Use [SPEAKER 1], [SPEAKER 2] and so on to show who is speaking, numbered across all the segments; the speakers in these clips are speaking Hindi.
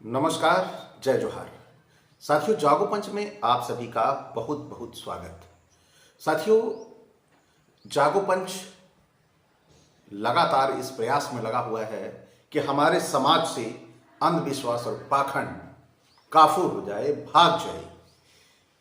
[SPEAKER 1] नमस्कार, जय जोहार। साथियों, जागो पंच में आप सभी का बहुत बहुत स्वागत। साथियों, जागो पंच लगातार इस प्रयास में लगा हुआ है कि हमारे समाज से अंधविश्वास और पाखंड काफूर हो जाए, भाग जाए।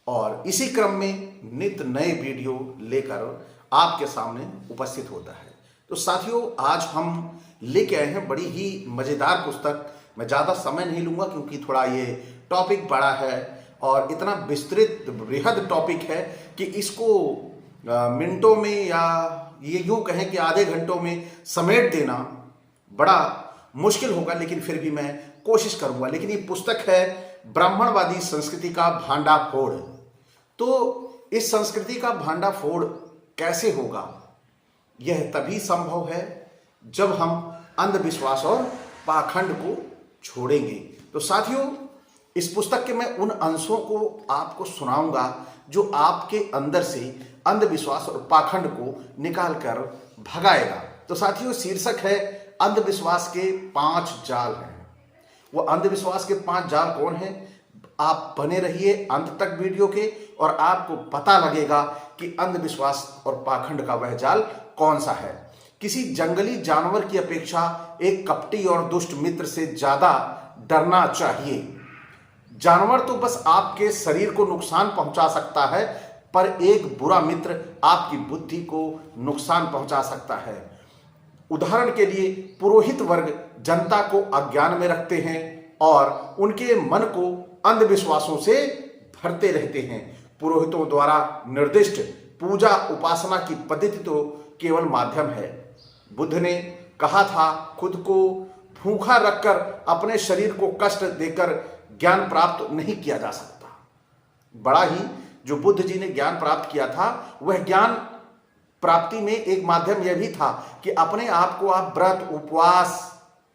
[SPEAKER 1] और इसी क्रम में नित्य नए वीडियो लेकर आपके सामने उपस्थित होता है। तो साथियों, आज हम लेके आए हैं बड़ी ही मजेदार पुस्तक। मैं ज़्यादा समय नहीं लूँगा क्योंकि थोड़ा ये टॉपिक बड़ा है और इतना विस्तृत बृहद टॉपिक है कि इसको मिनटों में या ये यूँ कहें कि आधे घंटों में समेट देना बड़ा मुश्किल होगा, लेकिन फिर भी मैं कोशिश करूँगा। लेकिन ये पुस्तक है ब्राह्मणवादी संस्कृति का भांडाफोड़। तो इस संस्कृति का भांडाफोड़ कैसे होगा? यह तभी संभव है जब हम अंधविश्वास और पाखंड को छोड़ेंगे। तो साथियों, इस पुस्तक के मैं उन अंशों को आपको सुनाऊंगा जो आपके अंदर से अंधविश्वास और पाखंड को निकाल कर भगाएगा। तो साथियों, शीर्षक है अंधविश्वास के 5 जाल हैं। वो अंधविश्वास के 5 जाल कौन हैं? आप बने रहिए अंत तक वीडियो के और आपको पता लगेगा कि अंधविश्वास और पाखंड का वह जाल कौन सा है। किसी जंगली जानवर की अपेक्षा एक कपटी और दुष्ट मित्र से ज्यादा डरना चाहिए। जानवर तो बस आपके शरीर को नुकसान पहुंचा सकता है, पर एक बुरा मित्र आपकी बुद्धि को नुकसान पहुंचा सकता है। उदाहरण के लिए, पुरोहित वर्ग जनता को अज्ञान में रखते हैं और उनके मन को अंधविश्वासों से भरते रहते हैं। पुरोहितों द्वारा निर्दिष्ट पूजा उपासना की पद्धति तो केवल माध्यम है। बुद्ध ने कहा था, खुद को भूखा रखकर अपने शरीर को कष्ट देकर ज्ञान प्राप्त नहीं किया जा सकता। बड़ा ही जो बुद्ध जी ने ज्ञान प्राप्त किया था, वह ज्ञान प्राप्ति में एक माध्यम यह भी था कि अपने आप को आप व्रत उपवास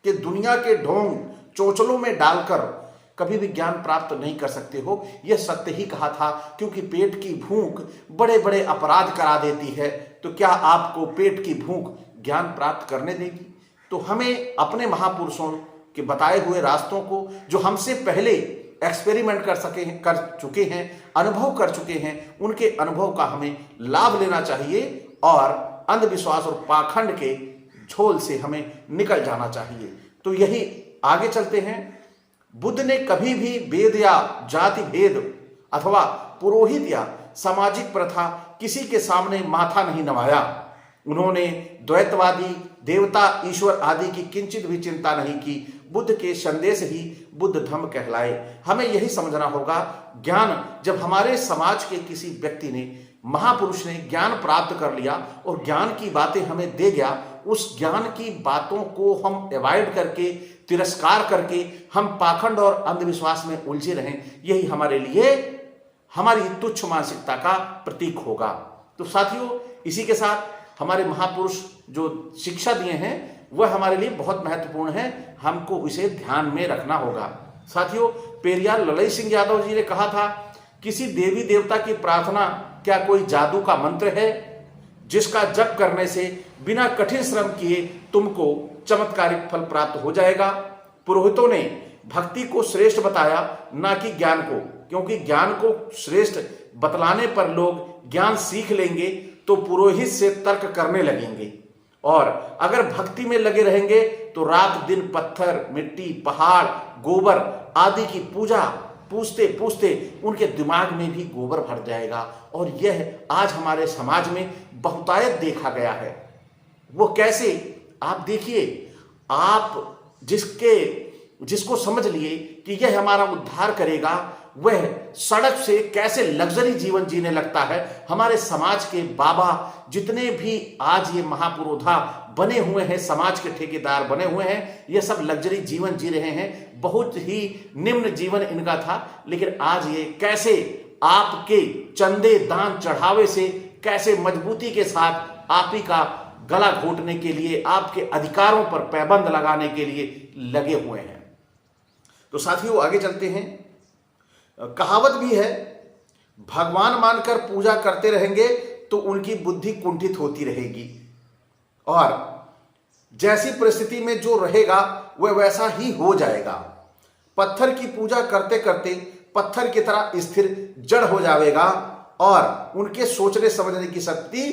[SPEAKER 1] के दुनिया के ढोंग चोचलों में डालकर कभी भी ज्ञान प्राप्त नहीं कर सकते हो। यह सत्य ही कहा था, क्योंकि पेट की भूख बड़े बड़े अपराध करा देती है। तो क्या आपको पेट की भूख ज्ञान प्राप्त करने देगी? तो हमें अपने महापुरुषों के बताए हुए रास्तों को, जो हमसे पहले एक्सपेरिमेंट कर चुके हैं, अनुभव कर चुके हैं, उनके अनुभव का हमें लाभ लेना चाहिए और अंधविश्वास और पाखंड के झोल से हमें निकल जाना चाहिए। तो यही आगे चलते हैं। बुद्ध ने कभी भी वेद या जाति भेद अथवा पुरोहित या सामाजिक प्रथा किसी के सामने माथा नहीं नवाया। उन्होंने द्वैतवादी, देवता, ईश्वर आदि की किंचित भी चिंता नहीं की। बुद्ध के संदेश ही बुद्ध धम्म कहलाए। हमें यही समझना होगा, ज्ञान जब हमारे समाज के किसी व्यक्ति ने, महापुरुष ने ज्ञान प्राप्त कर लिया और ज्ञान की बातें हमें दे गया, उस ज्ञान की बातों को हम अवॉइड करके, तिरस्कार करके हम पाखंड और अंधविश्वास में उलझे रहें, यही हमारे लिए हमारी तुच्छ मानसिकता का प्रतीक होगा। तो साथियों, इसी के साथ हमारे महापुरुष जो शिक्षा दिए हैं वह हमारे लिए बहुत महत्वपूर्ण है, हमको इसे ध्यान में रखना होगा। साथियों, पेरियार ललई सिंह यादव जी ने कहा था, किसी देवी देवता की प्रार्थना क्या कोई जादू का मंत्र है जिसका जप करने से बिना कठिन श्रम किए तुमको चमत्कारिक फल प्राप्त हो जाएगा? पुरोहितों ने भक्ति को श्रेष्ठ बताया, ना कि ज्ञान को, क्योंकि ज्ञान को श्रेष्ठ बतलाने पर लोग ज्ञान सीख लेंगे तो पुरोहित से तर्क करने लगेंगे, और अगर भक्ति में लगे रहेंगे तो रात दिन पत्थर, मिट्टी, पहाड़, गोबर आदि की पूजा पूछते पूछते उनके दिमाग में भी गोबर भर जाएगा। और यह आज हमारे समाज में बहुतायत देखा गया है। वो कैसे? आप देखिए, आप जिसको समझ लिए कि यह हमारा उद्धार करेगा, वह सड़क से कैसे लग्जरी जीवन जीने लगता है। हमारे समाज के बाबा जितने भी आज ये महापुरोधा बने हुए हैं, समाज के ठेकेदार बने हुए हैं, ये सब लग्जरी जीवन जी रहे हैं। बहुत ही निम्न जीवन इनका था, लेकिन आज ये कैसे आपके चंदे दान चढ़ावे से कैसे मजबूती के साथ आप ही का गला घोटने के लिए, आपके अधिकारों पर पैबंद लगाने के लिए लगे हुए हैं। तो साथियों, आगे चलते हैं। कहावत भी है, भगवान मानकर पूजा करते रहेंगे तो उनकी बुद्धि कुंठित होती रहेगी, और जैसी परिस्थिति में जो रहेगा वह वैसा ही हो जाएगा। पत्थर की पूजा करते करते पत्थर की तरह स्थिर जड़ हो जाएगा और उनके सोचने समझने की शक्ति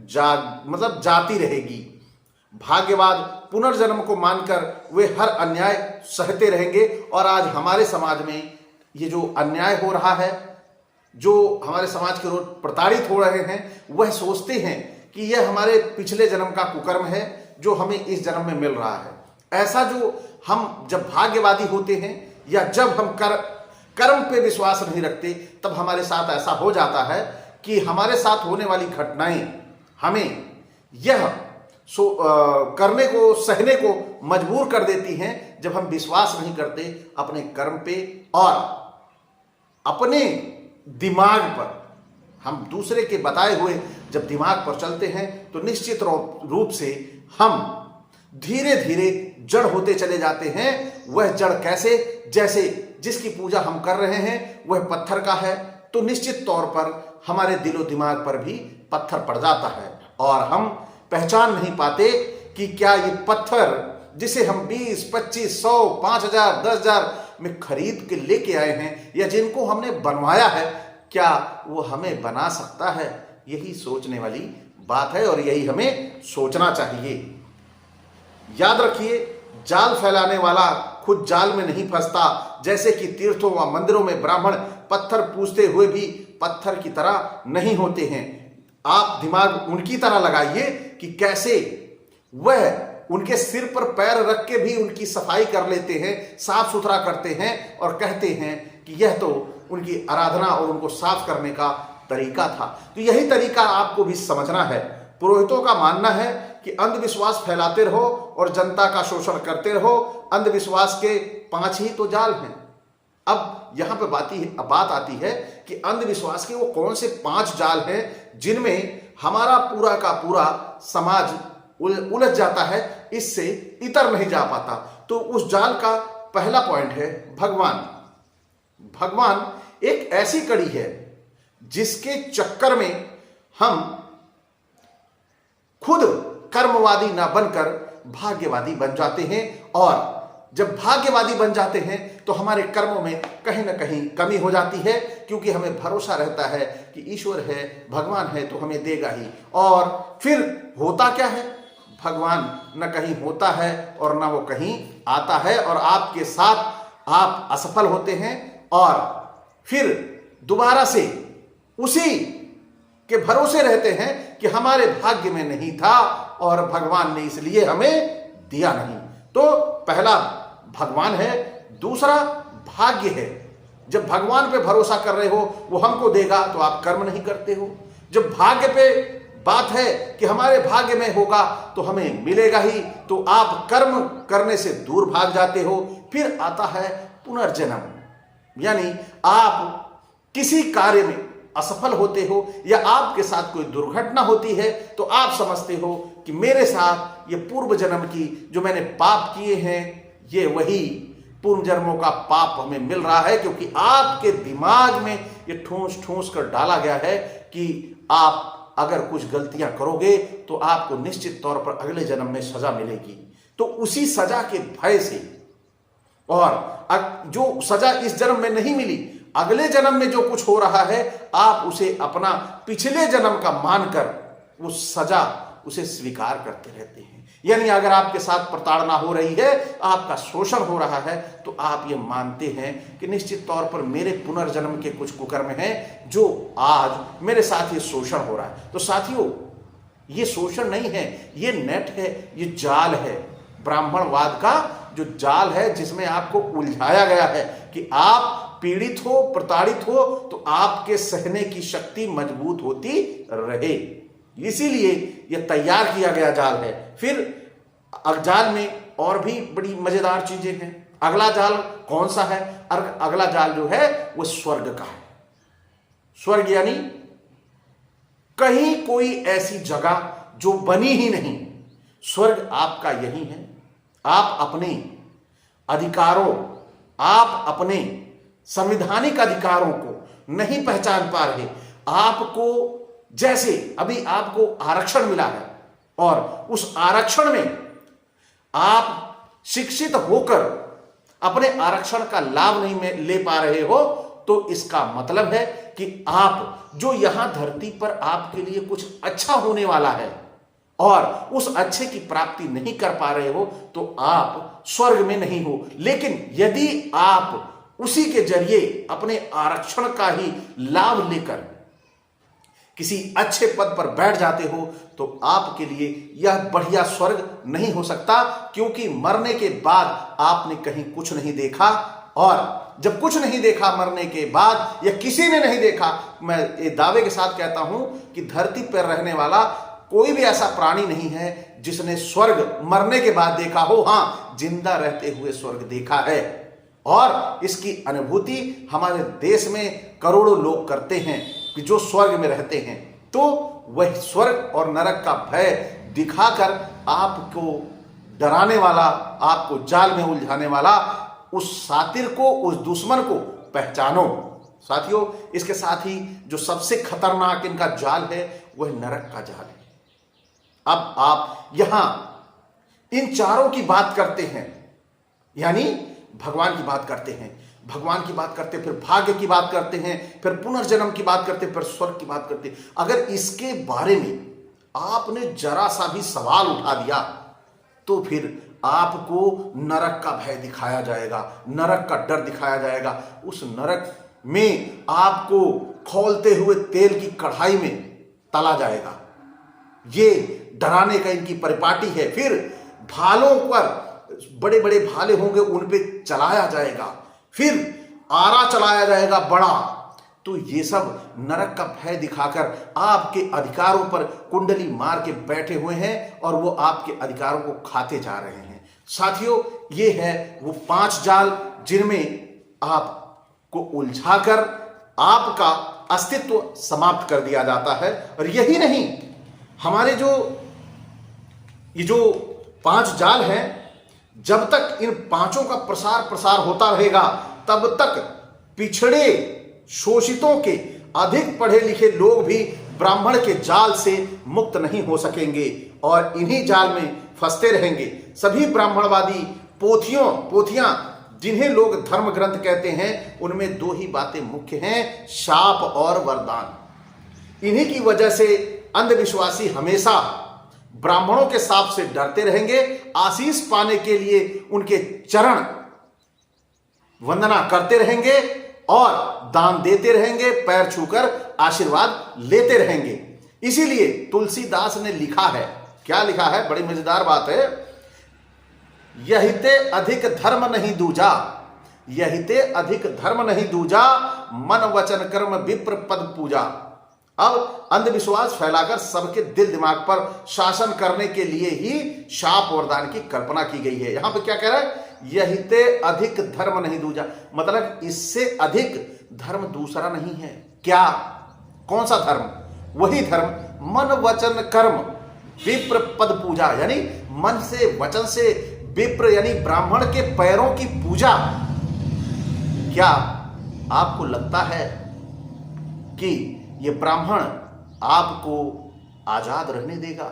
[SPEAKER 1] जाती रहेगी। भाग्यवाद पुनर्जन्म को मानकर वे हर अन्याय सहते रहेंगे। और आज हमारे समाज में ये जो अन्याय हो रहा है, जो हमारे समाज के लोग प्रताड़ित हो रहे हैं, वह सोचते हैं कि यह हमारे पिछले जन्म का कुकर्म है जो हमें इस जन्म में मिल रहा है। ऐसा जो हम जब भाग्यवादी होते हैं या जब हम कर्म पे विश्वास नहीं रखते, तब हमारे साथ ऐसा हो जाता है कि हमारे साथ होने वाली घटनाएं हमें यह करने को, सहने को मजबूर कर देती हैं जब हम विश्वास नहीं करते अपने कर्म पे और अपने दिमाग पर। हम दूसरे के बताए हुए जब दिमाग पर चलते हैं तो निश्चित रूप से हम धीरे धीरे जड़ होते चले जाते हैं। वह जड़ कैसे? जैसे जिसकी पूजा हम कर रहे हैं वह पत्थर का है, तो निश्चित तौर पर हमारे दिलो दिमाग पर भी पत्थर पड़ जाता है और हम पहचान नहीं पाते कि क्या ये पत्थर जिसे हम 20, 25, 100, 5,000, 10,000 में खरीद के लेके आए हैं या जिनको हमने बनवाया है, क्या वो हमें बना सकता है? यही सोचने वाली बात है और यही हमें सोचना चाहिए। याद रखिए, जाल फैलाने वाला खुद जाल में नहीं फंसता। जैसे कि तीर्थों व मंदिरों में ब्राह्मण पत्थर पूजते हुए भी पत्थर की तरह नहीं होते हैं। आप दिमाग उनकी तरह लगाइए कि कैसे वह उनके सिर पर पैर रख के भी उनकी सफाई कर लेते हैं, साफ सुथरा करते हैं और कहते हैं कि यह तो उनकी आराधना और उनको साफ करने का तरीका था। तो यही तरीका आपको भी समझना है। पुरोहितों का मानना है कि अंधविश्वास फैलाते रहो और जनता का शोषण करते रहो। अंधविश्वास के 5 ही तो जाल हैं। अब यहां पे बात आती है कि अंधविश्वास के वो कौन से 5 जाल हैं जिनमें हमारा पूरा का पूरा समाज उलझ जाता है, इससे इतर नहीं जा पाता। तो उस जाल का पहला पॉइंट है भगवान। भगवान एक ऐसी कड़ी है जिसके चक्कर में हम खुद कर्मवादी ना बनकर भाग्यवादी बन जाते हैं और जब भाग्यवादी बन जाते हैं तो हमारे कर्मों में कहीं ना कहीं कमी हो जाती है, क्योंकि हमें भरोसा रहता है कि ईश्वर है, भगवान है तो हमें देगा ही। और फिर होता क्या है? भगवान न कहीं होता है और न वो कहीं आता है और आपके साथ आप असफल होते हैं और फिर दोबारा से उसी के भरोसे रहते हैं कि हमारे भाग्य में नहीं था और भगवान ने इसलिए हमें दिया नहीं। तो पहला भगवान है, दूसरा भाग्य है। जब भगवान पे भरोसा कर रहे हो वो हमको देगा तो आप कर्म नहीं करते हो। जब भाग्य पे बात है कि हमारे भाग्य में होगा तो हमें मिलेगा ही, तो आप कर्म करने से दूर भाग जाते हो। फिर आता है पुनर्जन्म, यानी आप किसी कार्य में असफल होते हो या आपके साथ कोई दुर्घटना होती है तो आप समझते हो कि मेरे साथ ये पूर्व जन्म की जो मैंने पाप किए हैं ये वही पूर्व जन्मों का पाप हमें मिल रहा है, क्योंकि आपके दिमाग में ये ठूंस ठूंस कर डाला गया है कि आप अगर कुछ गलतियां करोगे तो आपको निश्चित तौर पर अगले जन्म में सजा मिलेगी। तो उसी सजा के भय से, और जो सजा इस जन्म में नहीं मिली, अगले जन्म में जो कुछ हो रहा है आप उसे अपना पिछले जन्म का मानकर वो सजा उसे स्वीकार करते रहते हैं। यानी अगर आपके साथ प्रताड़ना हो रही है, आपका शोषण हो रहा है, तो आप ये मानते हैं कि निश्चित तौर पर मेरे पुनर्जन्म के कुछ कुकर्म हैं जो आज मेरे साथ ये शोषण हो रहा है। तो साथियों, ये शोषण नहीं है, ये नेट है, ये जाल है, ब्राह्मणवाद का जो जाल है जिसमें आपको उलझाया गया है कि आप पीड़ित हो, प्रताड़ित हो तो आपके सहने की शक्ति मजबूत होती रहे। इसीलिए यह तैयार किया गया जाल है। फिर जाल में और भी बड़ी मजेदार चीजें हैं। अगला जाल कौन सा है? अगला जाल जो है वो स्वर्ग का है। स्वर्ग यानी कहीं कोई ऐसी जगह जो बनी ही नहीं। स्वर्ग आपका यही है। आप अपने अधिकारों, आप अपने संवैधानिक अधिकारों को नहीं पहचान पा रहे। आपको जैसे अभी आपको आरक्षण मिला है और उस आरक्षण में आप शिक्षित होकर अपने आरक्षण का लाभ नहीं ले पा रहे हो, तो इसका मतलब है कि आप जो यहां धरती पर आपके लिए कुछ अच्छा होने वाला है और उस अच्छे की प्राप्ति नहीं कर पा रहे हो, तो आप स्वर्ग में नहीं हो। लेकिन यदि आप उसी के जरिए अपने आरक्षण का ही लाभ लेकर किसी अच्छे पद पर बैठ जाते हो, तो आपके लिए यह बढ़िया स्वर्ग नहीं हो सकता, क्योंकि मरने के बाद आपने कहीं कुछ नहीं देखा। और जब कुछ नहीं देखा मरने के बाद, या किसी ने नहीं देखा, मैं ये दावे के साथ कहता हूं कि धरती पर रहने वाला कोई भी ऐसा प्राणी नहीं है जिसने स्वर्ग मरने के बाद देखा हो। हां, जिंदा रहते हुए स्वर्ग देखा है, और इसकी अनुभूति हमारे देश में करोड़ों लोग करते हैं कि जो स्वर्ग में रहते हैं। तो वह स्वर्ग और नरक का भय दिखाकर आपको डराने वाला, आपको जाल में उलझाने वाला उस सातिर को, उस दुश्मन को पहचानो। साथियों, इसके साथ ही जो सबसे खतरनाक इनका जाल है वह नरक का जाल है। अब आप यहां इन चारों की बात करते हैं, यानी भगवान की बात करते हैं, भगवान की बात करते, फिर भाग्य की बात करते हैं, फिर पुनर्जन्म की बात करते, फिर स्वर्ग की बात करते। अगर इसके बारे में आपने जरा सा भी सवाल उठा दिया, तो फिर आपको नरक का भय दिखाया जाएगा, नरक का डर दिखाया जाएगा। उस नरक में आपको खौलते हुए तेल की कढ़ाई में तला जाएगा। ये डराने का इनकी परिपाटी है। फिर भालों पर, बड़े बड़े भाले होंगे, उन पे चलाया जाएगा, फिर आरा चलाया जाएगा बड़ा। तो ये सब नरक का भय दिखाकर आपके अधिकारों पर कुंडली मार के बैठे हुए हैं, और वो आपके अधिकारों को खाते जा रहे हैं। साथियों, ये है वो 5 जाल जिनमें आपको उलझाकर आपका अस्तित्व समाप्त कर दिया जाता है। और यही नहीं, हमारे ये जो 5 जाल हैं, जब तक इन 5 का प्रसार होता रहेगा, तब तक पिछड़े शोषितों के अधिक पढ़े लिखे लोग भी ब्राह्मण के जाल से मुक्त नहीं हो सकेंगे, और इन्हीं जाल में फंसते रहेंगे। सभी ब्राह्मणवादी पोथियां जिन्हें लोग धर्म ग्रंथ कहते हैं, उनमें 2 ही बातें मुख्य हैं, शाप और वरदान। इन्हीं की वजह से अंधविश्वासी हमेशा ब्राह्मणों के शाप से डरते रहेंगे, आशीष पाने के लिए उनके चरण वंदना करते रहेंगे और दान देते रहेंगे, पैर छूकर आशीर्वाद लेते रहेंगे। इसीलिए तुलसीदास ने लिखा है, क्या लिखा है, बड़ी मजेदार बात है, यहिते अधिक धर्म नहीं दूजा, यहिते अधिक धर्म नहीं दूजा, मन वचन कर्म विप्र पद पूजा। अब अंधविश्वास फैलाकर सबके दिल दिमाग पर शासन करने के लिए ही शाप वरदान की कल्पना की गई है। यहां पे क्या कह रहा है, यहिते अधिक धर्म नहीं दूजा, मतलब इससे अधिक धर्म दूसरा नहीं है। क्या, कौन सा धर्म? वही धर्म मन वचन कर्म विप्र पद पूजा, यानी मन से, वचन से, विप्र यानी ब्राह्मण के पैरों की पूजा। क्या आपको लगता है कि ये ब्राह्मण आपको आजाद रहने देगा?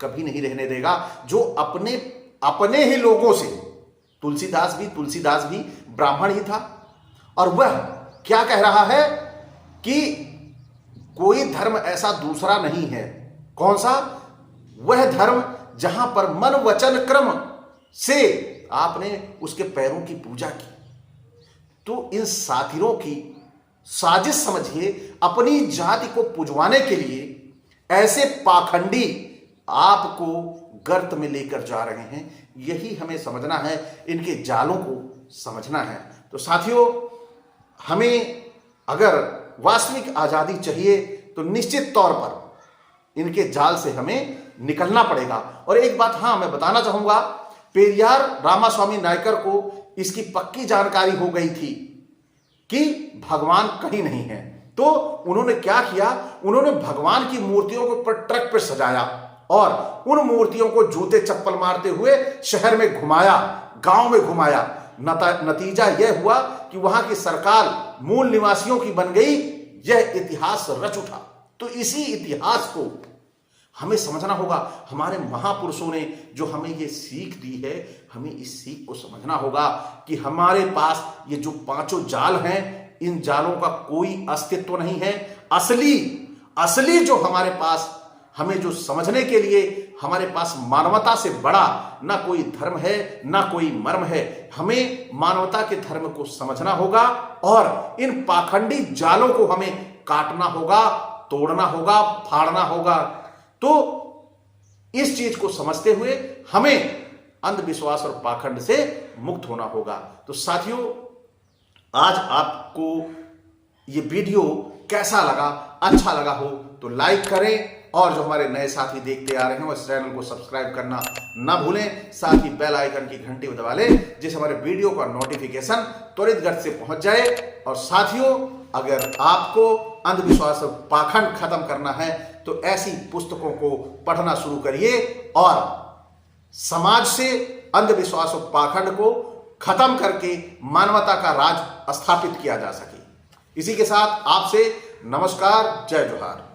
[SPEAKER 1] कभी नहीं रहने देगा। जो अपने ही लोगों से, तुलसीदास भी ब्राह्मण ही था, और वह क्या कह रहा है कि कोई धर्म ऐसा दूसरा नहीं है। कौन सा? वह धर्म जहां पर मन वचन कर्म से आपने उसके पैरों की पूजा की। तो इन साथिरों की साजिश समझिए, अपनी जाति को पुजवाने के लिए ऐसे पाखंडी आपको गर्त में लेकर जा रहे हैं। यही हमें समझना है, इनके जालों को समझना है। तो साथियों, हमें अगर वास्तविक आजादी चाहिए तो निश्चित तौर पर इनके जाल से हमें निकलना पड़ेगा। और एक बात मैं बताना चाहूंगा, पेरियार रामास्वामी नायकर को इसकी पक्की जानकारी हो गई थी कि भगवान कहीं नहीं है। तो उन्होंने क्या किया, उन्होंने भगवान की मूर्तियों को पर ट्रक पर सजाया और उन मूर्तियों को जूते चप्पल मारते हुए शहर में घुमाया, गांव में घुमाया। नतीजा यह हुआ कि वहां की सरकार मूल निवासियों की बन गई। यह इतिहास रच उठा। तो इसी इतिहास को हमें समझना होगा, हमारे महापुरुषों ने जो हमें ये सीख दी है, हमें इस सीख को समझना होगा कि हमारे पास ये जो पांचों जाल हैं, इन जालों का कोई अस्तित्व नहीं है। असली जो हमारे पास, हमें जो समझने के लिए हमारे पास मानवता से बड़ा ना कोई धर्म है, ना कोई मर्म है। हमें मानवता के धर्म को समझना होगा और इन पाखंडी जालों को हमें काटना होगा, तोड़ना होगा, फाड़ना होगा। तो इस चीज को समझते हुए हमें अंधविश्वास और पाखंड से मुक्त होना होगा। तो साथियों, आज आपको ये वीडियो कैसा लगा? अच्छा लगा हो तो लाइक करें, और जो हमारे नए साथी देखते आ रहे हैं वो इस चैनल को सब्सक्राइब करना ना भूलें। साथ ही बेल आइकन की घंटी को दबा लें, जिससे हमारे वीडियो का नोटिफिकेशन त्वरित गति से पहुंच जाए। और साथियों, अगर आपको अंधविश्वास और पाखंड खत्म करना है तो ऐसी पुस्तकों को पढ़ना शुरू करिए और समाज से अंधविश्वास और पाखंड को खत्म करके मानवता का राज स्थापित किया जा सके। इसी के साथ आपसे नमस्कार, जय जोहार।